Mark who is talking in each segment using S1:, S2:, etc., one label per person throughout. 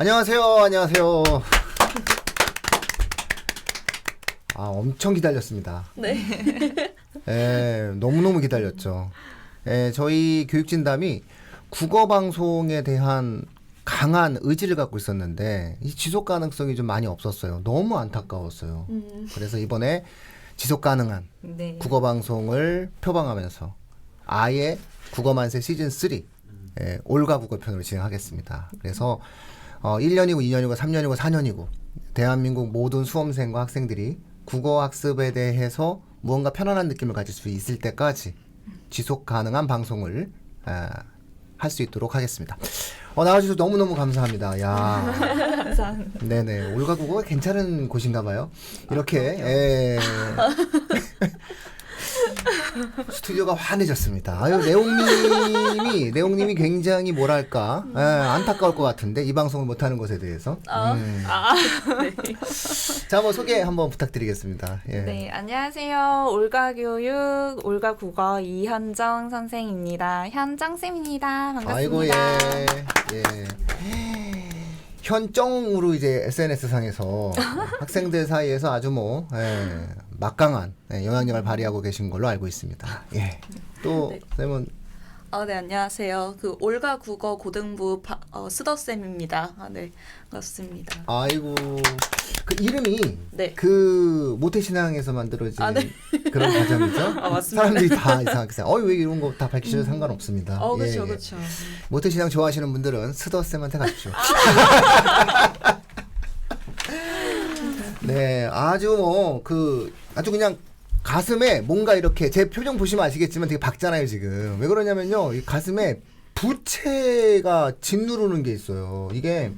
S1: 안녕하세요. 안녕하세요. 엄청 기다렸습니다.
S2: 네.
S1: 너무너무 기다렸죠. 저희 교육진담이 국어 방송에 대한 강한 의지를 갖고 있었는데 이 지속 가능성이 좀 많이 없었어요. 너무 안타까웠어요. 그래서 이번에 지속 가능한
S2: 네.
S1: 국어 방송을 표방하면서 아예 국어만세 시즌 3 올가 국어편으로 진행하겠습니다. 그래서 1년이고 2년이고 3년이고 4년이고 대한민국 모든 수험생과 학생들이 국어 학습에 대해서 무언가 편안한 느낌을 가질 수 있을 때까지 지속 가능한 방송을 할 수 있도록 하겠습니다. 나와주셔서 너무너무 감사합니다. 야.
S2: 감사합니다.
S1: 네네. 올가 국어가 괜찮은 곳인가 봐요. 이렇게 스튜디오가 환해졌습니다. 아유, 내용님이 굉장히 뭐랄까 안타까울 것 같은데 이 방송을 못하는 것에 대해서.
S2: 네.
S1: 자, 한번 소개 한번 부탁드리겠습니다. 예.
S2: 네, 안녕하세요. 올가교육, 올가국어 이현정 선생입니다. 현정쌤입니다. 반갑습니다.
S1: 아이고, 예. 현정으로 이제 SNS 상에서 학생들 사이에서 아주 막강한 영향력을 발휘하고 계신 걸로 알고 있습니다. 예. 또
S3: 네.
S1: 쌤은
S3: 네, 안녕하세요. 올가 국어 고등부 스더쌤입니다. 네, 반갑습니다.
S1: 아이고, 그 이름이
S3: 네.
S1: 그 모태신앙에서 만들어진
S3: 네.
S1: 그런 과정이죠.
S3: 맞습니다.
S1: 사람들이 다 이상하게 생각. 왜 이런 거 다 밝히셔도 상관없습니다.
S3: 그렇죠,
S1: 예.
S3: 그렇죠.
S1: 모태신앙 좋아하시는 분들은 스더쌤한테 가십시오. 네, 아주 그냥 가슴에 뭔가 이렇게 제 표정 보시면 아시겠지만 되게 밝잖아요 지금. 왜 그러냐면요, 이 가슴에 부채가 짓누르는 게 있어요. 이게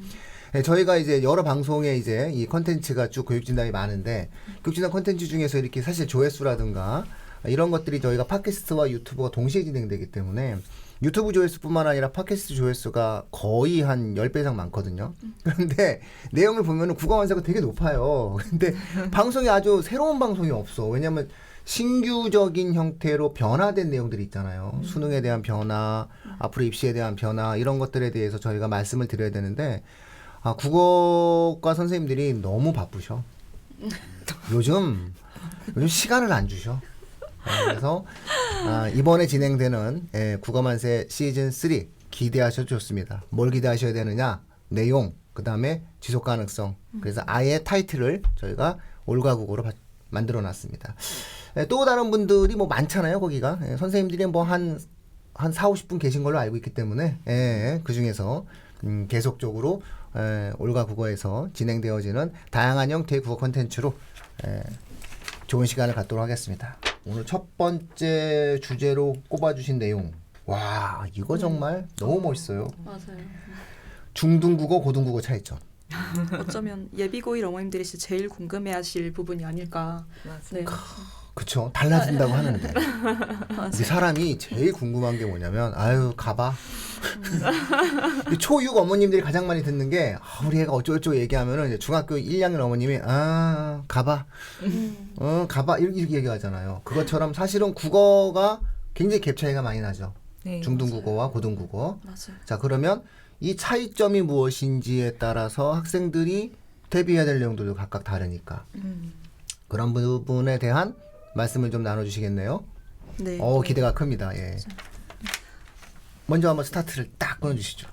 S1: 저희가 이제 여러 방송에 이제 이 컨텐츠가 쭉 교육진담이 많은데 교육진담 컨텐츠 중에서 이렇게 사실 조회수라든가 이런 것들이 저희가 팟캐스트와 유튜브가 동시에 진행되기 때문에 유튜브 조회수뿐만 아니라 팟캐스트 조회수가 거의 한 10배 이상 많거든요. 그런데 내용을 보면은 국어 완세가 되게 높아요. 근데 방송이 아주 새로운 방송이 없어. 왜냐면 신규적인 형태로 변화된 내용들이 있잖아요. 수능에 대한 변화, 앞으로 입시에 대한 변화, 이런 것들에 대해서 저희가 말씀을 드려야 되는데 국어과 선생님들이 너무 바쁘셔. 요즘 시간을 안 주셔. 그래서 이번에 진행되는 국어만세 시즌 3 기대하셔도 좋습니다. 뭘 기대하셔야 되느냐? 내용, 그 다음에 지속 가능성. 그래서 아예 타이틀을 저희가 올가국어로 만들어 놨습니다. 또 다른 분들이 많잖아요, 거기가. 선생님들이 한 4, 50분 계신 걸로 알고 있기 때문에 그 중에서 계속적으로 올가국어에서 진행되어지는 다양한 형태의 국어 콘텐츠로 좋은 시간을 갖도록 하겠습니다. 오늘 첫 번째 주제로 꼽아주신 내용, 와, 이거 정말 너무 멋있어요.
S3: 맞아요.
S1: 중등국어, 고등국어 차이점.
S3: 어쩌면 예비고1 어머님들이 제일 궁금해하실 부분이 아닐까. 네.
S1: 그쵸, 달라진다고 하는데 이 사람이 제일 궁금한 게 뭐냐면 가봐. 초6 어머님들이 가장 많이 듣는 게 우리 애가 어쩌고저쩌고 얘기하면은 이제 중학교 1, 2학년 어머님이 가봐. 가봐 이렇게 얘기하잖아요. 그것처럼 사실은 국어가 굉장히 갭 차이가 많이 나죠.
S2: 네,
S1: 중등국어와 고등국어.
S3: 맞아요.
S1: 자, 그러면 이 차이점이 무엇인지에 따라서 학생들이 대비해야 될 내용들도 각각 다르니까 그런 부분에 대한 말씀을 좀 나눠주시겠네요.
S3: 네.
S1: 기대가 큽니다. 예. 먼저 한번 스타트를 딱 끊어주시죠.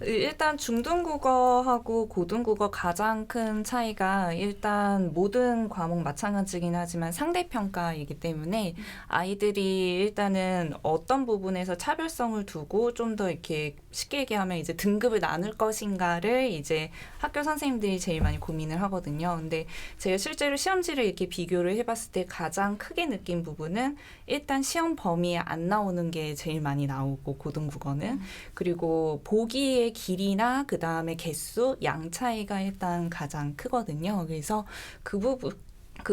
S2: 일단 중등국어하고 고등국어 가장 큰 차이가 일단 모든 과목 마찬가지긴 하지만 상대평가이기 때문에 아이들이 일단은 어떤 부분에서 차별성을 두고 좀 더 이렇게 쉽게 얘기하면 이제 등급을 나눌 것인가를 이제 학교 선생님들이 제일 많이 고민을 하거든요. 근데 제가 실제로 시험지를 이렇게 비교를 해봤을 때 가장 크게 느낀 부분은 일단 시험 범위에 안 나오는 게 제일 많이 나오고 고등국어는 그리고 보기의 길이나 그 다음에 개수, 양 차이가 일단 가장 크거든요. 그래서 그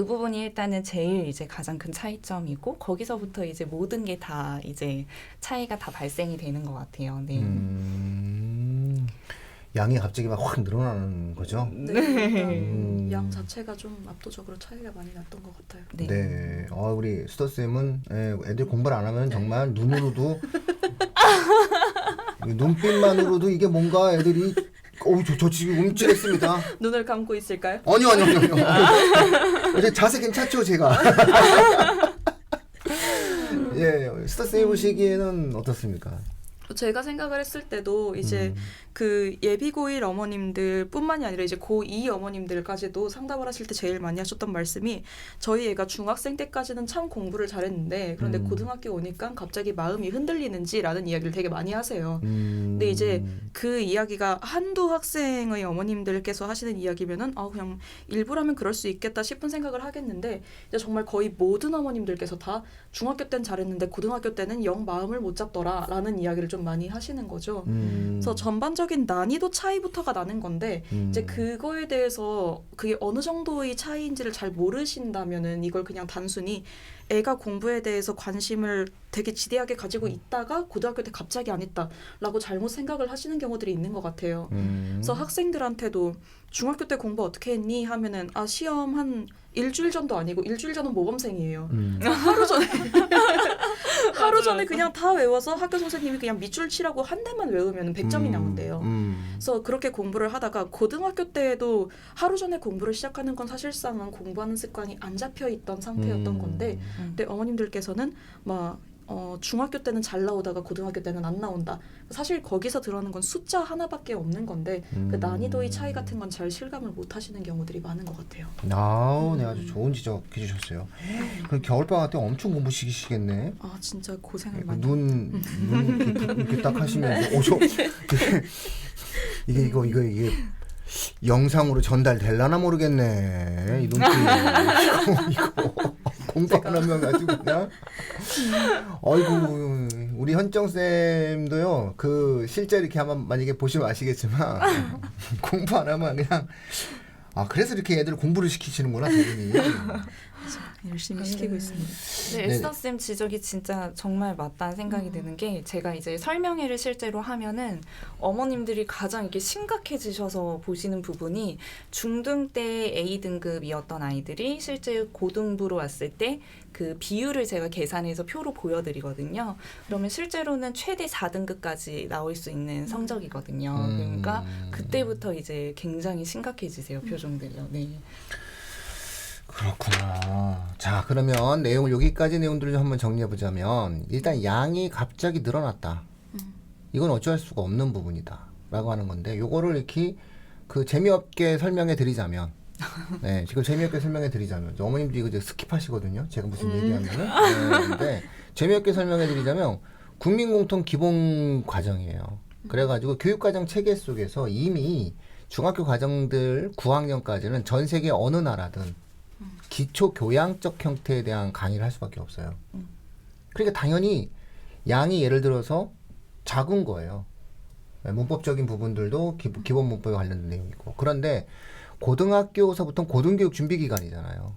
S2: 부분이 일단은 제일 이제 가장 큰 차이점이고 거기서부터 이제 모든 게 다 이제 차이가 다 발생이 되는 것 같아요. 네.
S1: 양이 갑자기 막 확 늘어나는 거죠.
S3: 네. 양 자체가 좀 압도적으로 차이가 많이 났던 것 같아요.
S2: 네.
S1: 네. 우리 수더쌤은 애들 공부를 안 하면 정말 눈으로도 눈빛만으로도 이게 뭔가 애들이 저 지금 움찔했습니다.
S3: 눈을 감고 있을까요?
S1: 아니요. 이제 자세 괜찮죠, 제가? 예, 스타스 해보시기에는 어떻습니까?
S3: 제가 생각을 했을 때도 이제 그 예비 고1 어머님들뿐만이 아니라 이제 고2 어머님들까지도 상담을 하실 때 제일 많이 하셨던 말씀이 저희 애가 중학생 때까지는 참 공부를 잘했는데 그런데 고등학교 오니까 갑자기 마음이 흔들리는지라는 이야기를 되게 많이 하세요. 근데 이제 그 이야기가 한두 학생의 어머님들께서 하시는 이야기면은 그냥 일부라면 그럴 수 있겠다 싶은 생각을 하겠는데 이제 정말 거의 모든 어머님들께서 다 중학교 때는 잘했는데 고등학교 때는 영 마음을 못 잡더라라는 이야기를 좀 많이 하시는 거죠. 그래서 전반적인 난이도 차이부터가 나는 건데 이제 그거에 대해서 그게 어느 정도의 차이인지를 잘 모르신다면은 이걸 그냥 단순히 애가 공부에 대해서 관심을 되게 지대하게 가지고 있다가 고등학교 때 갑자기 안 했다라고 잘못 생각을 하시는 경우들이 있는 것 같아요. 그래서 학생들한테도 중학교 때 공부 어떻게 했니? 하면은 시험 한 일주일 전도 아니고 일주일 전은 모범생이에요. 하루 전에 그냥 다 외워서 학교 선생님이 그냥 밑줄 치라고 한 대만 외우면 100점이 나온대요. 그래서 그렇게 공부를 하다가 고등학교 때에도 하루 전에 공부를 시작하는 건 사실상은 공부하는 습관이 안 잡혀 있던 상태였던 건데 근데 어머님들께서는 막 중학교 때는 잘 나오다가 고등학교 때는 안 나온다. 사실 거기서 들어가는 건 숫자 하나밖에 없는 건데 그 난이도의 차이 같은 건 잘 실감을 못 하시는 경우들이 많은 것 같아요.
S1: 네, 아주 좋은 지적해 주셨어요. 그럼 겨울방학 때 엄청 공부 시키시겠네.
S3: 진짜 고생을 많이.
S1: 눈 이렇게 딱 하시면서 이게 영상으로 전달될라나 모르겠네. 이 눈빛 이거 공부 안 하면 가지고 그냥 아이고 우리 현정 쌤도요. 그 실제 이렇게 한번 만약에 보시면 아시겠지만 공부 안 하면 그냥 그래서 이렇게 애들 공부를 시키시는구나 대부분이.
S3: 열심히 시키고 있습니다.
S2: 네, 에스더쌤 지적이 진짜 정말 맞다는 생각이 드는 게 제가 이제 설명회를 실제로 하면은 어머님들이 가장 이렇게 심각해지셔서 보시는 부분이 중등 때 A등급이었던 아이들이 실제 고등부로 왔을 때 그 비율을 제가 계산해서 표로 보여드리거든요. 그러면 실제로는 최대 4등급까지 나올 수 있는 성적이거든요. 그러니까 그때부터 이제 굉장히 심각해지세요, 표정들이요. 네.
S1: 그렇구나. 자, 그러면 내용을 여기까지 내용들을 좀 한번 정리해 보자면 일단 양이 갑자기 늘어났다. 이건 어찌할 수가 없는 부분이다. 라고 하는 건데 요거를 이렇게 그 재미없게 설명해 드리자면 네, 지금 재미없게 설명해 드리자면 어머님들이 이거 스킵하시거든요. 제가 무슨 얘기하면은. 네, 근데 재미없게 설명해 드리자면 국민공통 기본 과정이에요. 그래가지고 교육과정 체계 속에서 이미 중학교 과정들 9학년까지는 전 세계 어느 나라든 기초 교양적 형태에 대한 강의를 할 수밖에 없어요. 그러니까 당연히 양이 예를 들어서 작은 거예요. 문법적인 부분들도 기본 문법에 관련된 내용이고. 그런데 고등학교서부터 고등교육 준비 기간이잖아요.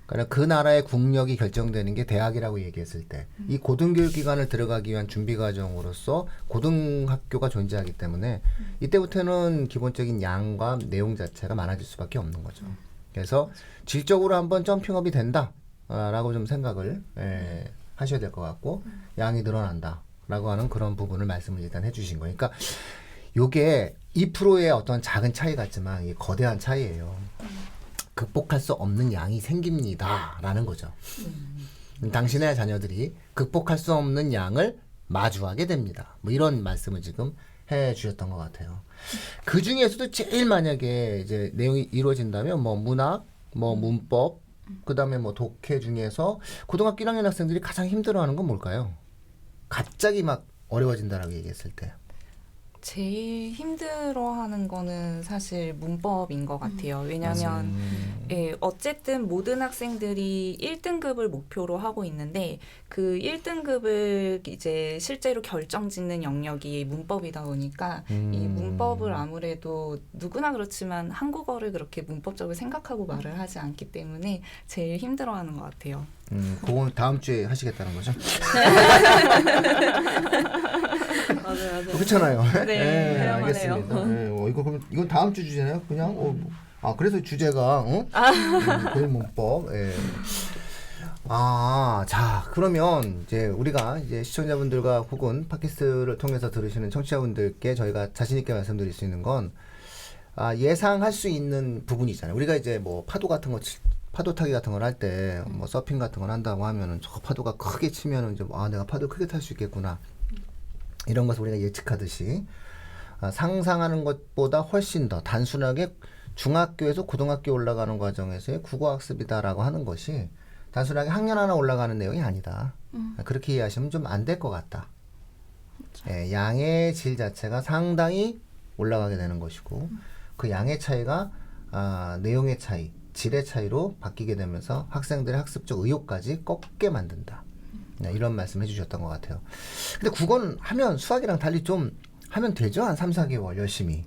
S1: 그러니까 그 나라의 국력이 결정되는 게 대학이라고 얘기했을 때 이 고등교육 기관을 들어가기 위한 준비 과정으로서 고등학교가 존재하기 때문에 이때부터는 기본적인 양과 내용 자체가 많아질 수밖에 없는 거죠. 그래서 질적으로 한번 점핑업이 된다라고 좀 생각을 하셔야 될 것 같고 양이 늘어난다라고 하는 그런 부분을 말씀을 일단 해주신 거니까 요게 2%의 어떤 작은 차이 같지만 이게 거대한 차이예요. 극복할 수 없는 양이 생깁니다라는 거죠. 당신의 자녀들이 극복할 수 없는 양을 마주하게 됩니다. 뭐 이런 말씀을 지금 해 주셨던 것 같아요. 그 중에서도 제일 만약에 이제 내용이 이루어진다면 뭐 문학, 뭐 문법, 그 다음에 뭐 독해 중에서 고등학교 1학년 학생들이 가장 힘들어하는 건 뭘까요? 갑자기 막 어려워진다라고 얘기했을 때.
S2: 제일 힘들어하는 거는 사실 문법인 것 같아요. 왜냐하면 어쨌든 모든 학생들이 1등급을 목표로 하고 있는데 그 1등급을 이제 실제로 결정짓는 영역이 문법이다 보니까 이 문법을 아무래도 누구나 그렇지만 한국어를 그렇게 문법적으로 생각하고 말을 하지 않기 때문에 제일 힘들어하는 것 같아요.
S1: 그건 다음 주에 하시겠다는 거죠?
S3: 맞아요.
S1: 그렇잖아요.
S3: 네,
S1: 알겠습니다. 이건 다음 주 주제나요? 그냥 그래서 주제가 고유 문법. 자, 그러면 이제 우리가 이제 시청자분들과 혹은 팟캐스트를 통해서 들으시는 청취자분들께 저희가 자신 있게 말씀드릴 수 있는 건 예상할 수 있는 부분이 있잖아요. 우리가 이제 뭐 파도 같은 거 파도 타기 같은 걸 할 때 뭐 서핑 같은 걸 한다고 하면은 저 파도가 크게 치면은 좀 내가 파도 크게 탈 수 있겠구나. 이런 것을 우리가 예측하듯이 상상하는 것보다 훨씬 더 단순하게 중학교에서 고등학교 올라가는 과정에서의 국어학습이다라고 하는 것이 단순하게 학년 하나 올라가는 내용이 아니다. 그렇게 이해하시면 좀 안 될 것 같다. 예, 양의 질 자체가 상당히 올라가게 되는 것이고 그 양의 차이가 내용의 차이, 질의 차이로 바뀌게 되면서 학생들의 학습적 의욕까지 꺾게 만든다. 네, 이런 말씀 해주셨던 것 같아요. 근데 국어는 하면 수학이랑 달리 좀 하면 되죠? 한 3, 4개월 열심히.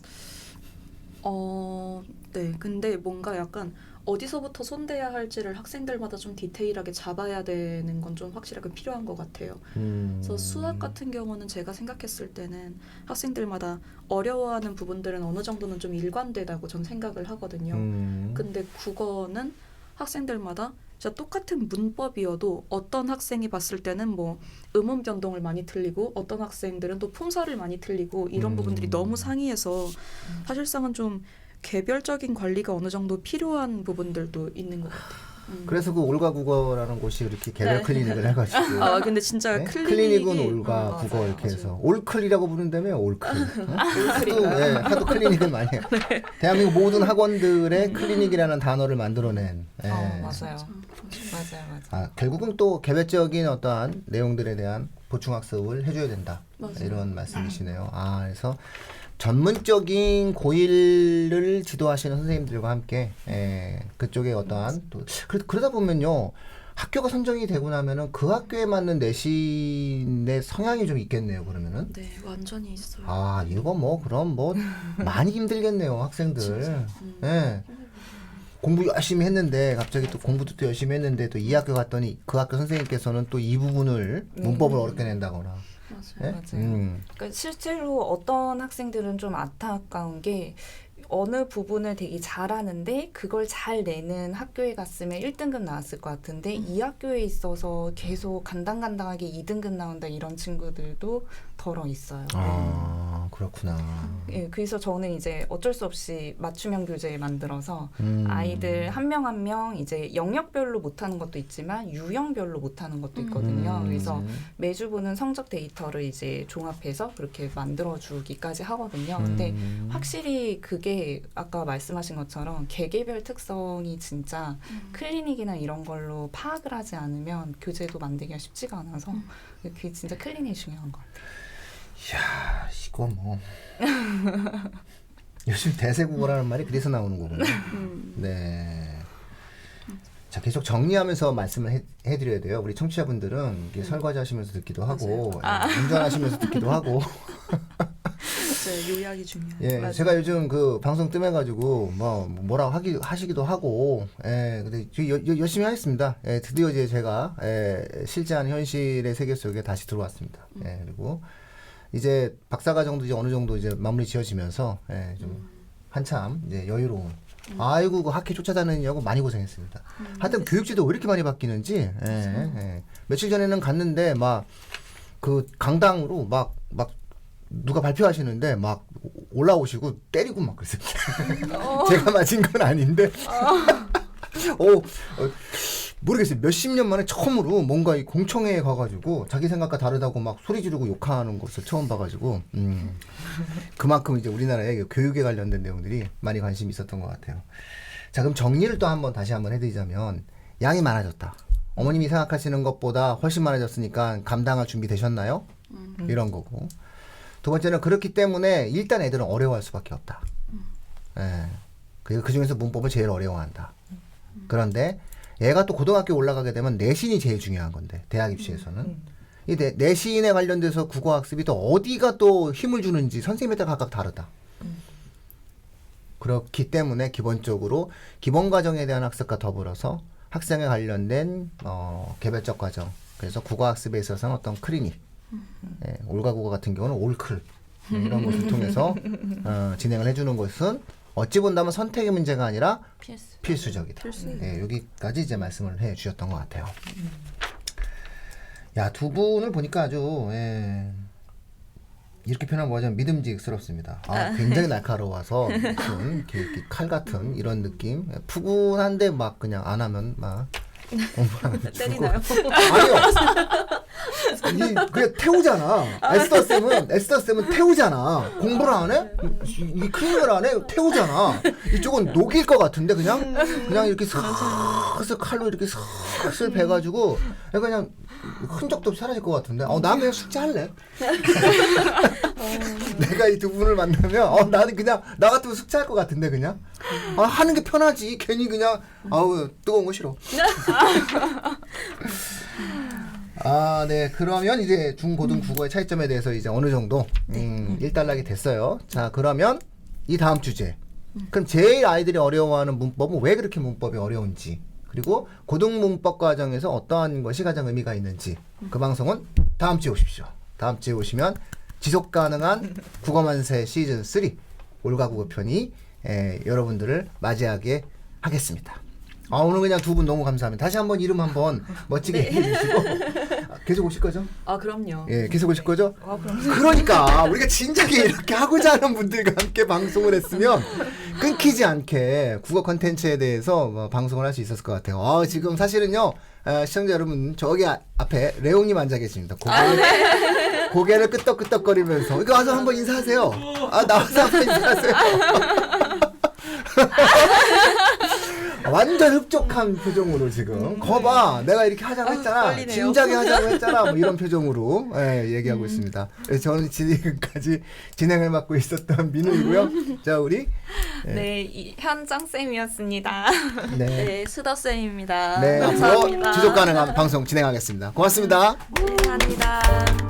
S3: 네. 근데 뭔가 약간 어디서부터 손대야 할지를 학생들마다 좀 디테일하게 잡아야 되는 건 좀 확실하게 필요한 것 같아요. 그래서 수학 같은 경우는 제가 생각했을 때는 학생들마다 어려워하는 부분들은 어느 정도는 좀 일관되다고 전 생각을 하거든요. 근데 국어는 학생들마다 진짜 똑같은 문법이어도 어떤 학생이 봤을 때는 뭐 음운 변동을 많이 틀리고 어떤 학생들은 또 품사를 많이 틀리고 이런 부분들이 너무 상이해서 사실상은 좀 개별적인 관리가 어느 정도 필요한 부분들도 있는 것 같아요.
S1: 그래서 그 올가 국어라는 곳이 이렇게 개별
S3: 네.
S1: 클리닉을 해가지고
S3: 근데 진짜
S1: 네?
S3: 클리닉이
S1: 클리닉은 올가 국어
S2: 맞아요.
S1: 이렇게 해서 올클이라고 부른다며 올클. 하도 클리닉을 많이 해요. 대한민국 모든 학원들의 클리닉이라는 단어를 만들어낸.
S2: 맞아요. 맞아요.
S1: 결국은 또 개별적인 어떠한 내용들에 대한 보충학습을 해줘야 된다.
S3: 맞아요.
S1: 이런 말씀이시네요. 그래서 전문적인 고1을 지도하시는 선생님들과 함께 그쪽에 어떠한 또 그러다 보면요 학교가 선정이 되고 나면은 그 학교에 맞는 내신의 성향이 좀 있겠네요. 그러면은
S3: 네, 완전히 있어요.
S1: 이거 뭐 그럼 뭐 많이 힘들겠네요 학생들. 예. 공부 열심히 했는데 갑자기 또 공부도 또 열심히 했는데 또 이 학교 갔더니 그 학교 선생님께서는 또 이 부분을 문법을 어렵게 낸다거나.
S3: 맞아요.
S1: 예?
S2: 그러니까 실제로 어떤 학생들은 좀 안타까운 게 어느 부분을 되게 잘하는데 그걸 잘 내는 학교에 갔으면 1등급 나왔을 것 같은데 이 학교에 있어서 계속 간당간당하게 2등급 나온다 이런 친구들도 덜어 있어요.
S1: 그렇구나.
S2: 예, 그래서 저는 이제 어쩔 수 없이 맞춤형 교재를 만들어서 아이들 한 명 한 명 이제 영역별로 못하는 것도 있지만 유형별로 못하는 것도 있거든요. 그래서 매주 보는 성적 데이터를 이제 종합해서 그렇게 만들어주기까지 하거든요. 근데 확실히 그게 아까 말씀하신 것처럼 개개별 특성이 진짜 클리닉이나 이런 걸로 파악을 하지 않으면 교재도 만들기가 쉽지가 않아서 그게 진짜 클리닉이 중요한 것 같아요.
S1: 이야, 이거 뭐 요즘 대세국어라는 말이 그래서 나오는 거군요. 네. 자, 계속 정리하면서 말씀을 해드려야 돼요. 우리 청취자분들은 이게 설거지 하시면서 듣기도 하고 운전하시면서 듣기도 하고.
S3: 요약이 중요해요.
S1: 예,
S2: 맞아요.
S1: 제가 요즘 그 방송 뜸해가지고 뭐라고 하시기도 하고, 근데 열심히 하겠습니다. 드디어 이제 제가 실제한 현실의 세계 속에 다시 들어왔습니다. 그리고 이제 박사과정도 이제 어느 정도 이제 마무리 지어지면서 좀 한참 이제 여유로운. 아이고 그 학회 쫓아다니느냐고 많이 고생했습니다. 하여튼 교육지도 왜 이렇게 많이 바뀌는지. 며칠 전에는 갔는데 막 그 강당으로 막 누가 발표하시는데 막 올라오시고 때리고 막 그랬어요. 제가 맞은 건 아닌데. 모르겠어요. 몇십 년 만에 처음으로 뭔가 이 공청회에 가가지고 자기 생각과 다르다고 막 소리 지르고 욕하는 것을 처음 봐가지고 그만큼 이제 우리나라의 교육에 관련된 내용들이 많이 관심이 있었던 것 같아요. 자, 그럼 정리를 또 다시 한번 해드리자면 양이 많아졌다. 어머님이 생각하시는 것보다 훨씬 많아졌으니까 감당할 준비 되셨나요? 이런 거고. 두 번째는 그렇기 때문에 일단 애들은 어려워할 수밖에 없다. 그리고 그 중에서 문법을 제일 어려워한다. 그런데 얘가 또 고등학교 올라가게 되면 내신이 제일 중요한 건데 대학 입시에서는 이 내신에 관련돼서 국어학습이 또 어디가 또 힘을 주는지 선생님에 따라 각각 다르다. 그렇기 때문에 기본적으로 기본 과정에 대한 학습과 더불어서 학생에 관련된 개별적 과정, 그래서 국어학습에 있어서는 어떤 클리닉, 올가 국어 같은 경우는 올클 이런 것을 통해서 진행을 해주는 것은 어찌 본다면 선택의 문제가 아니라 필수적이다. 여기까지 이제 말씀을 해주셨던 것 같아요. 야, 두 분을 보니까 아주 이렇게 표현하면 뭐냐면 믿음직스럽습니다. 굉장히 날카로워서 무슨 이렇게 칼 같은 이런 느낌. 푸근한데 막 그냥 안 하면 막
S3: 때리나요?
S1: 아니요. 그냥 태우잖아. 에스더 쌤은 태우잖아. 공부를 안 해? 이 클리어를 안 해? 태우잖아. 이쪽은 녹일 것 같은데 그냥 이렇게 슬슬 칼로 이렇게 슬슬 베가지고 그냥 흔적도 없이 사라질 것 같은데. 나 그냥 숙제할래. 내가 이 두 분을 만나면 나는 그냥 나 같으면 숙제할 것 같은데 그냥 하는 게 편하지. 괜히 그냥 뜨거운 거 싫어. 네. 그러면 이제 중고등 국어의 차이점에 대해서 이제 어느 정도 일단락이 됐어요. 자, 그러면 이 다음 주제. 그럼 제일 아이들이 어려워하는 문법은 왜 그렇게 문법이 어려운지, 그리고 고등 문법 과정에서 어떠한 것이 가장 의미가 있는지, 그 방송은 다음 주에 오십시오. 다음 주에 오시면 지속 가능한 국어만세 시즌 3 올가 국어 편이 여러분들을 맞이하게 하겠습니다. 오늘 그냥 두 분 너무 감사합니다. 다시 한번 이름 한번 멋지게 해주시고 계속 오실 거죠?
S3: 그럼요.
S1: 예, 계속 오실 거죠?
S3: 그럼요.
S1: 그러니까 우리가 진작에 이렇게 하고자 하는 분들과 함께 방송을 했으면 끊기지 않게 국어 컨텐츠에 대해서 방송을 할 수 있었을 것 같아요. 지금 사실은요, 시청자 여러분, 저기 앞에 레옹님 앉아 계십니다. 고개를 끄덕끄덕거리면서 이거 와서 한번 인사하세요. 나와서 한번 인사하세요. 완전 흡족한 표정으로 지금 거봐, 내가 이렇게 하자고 했잖아,
S3: 떨리네요.
S1: 진작에 하자고 했잖아, 뭐 이런 표정으로 얘기하고 있습니다. 저는 지금까지 진행을 맡고 있었던 민우이고요. 자, 우리
S2: 네, 현정 쌤이었습니다.
S3: 네, 수다 쌤입니다.
S1: 네, 앞으로
S3: 감사합니다.
S1: 지속 가능한 방송 진행하겠습니다. 고맙습니다.
S2: 감사합니다.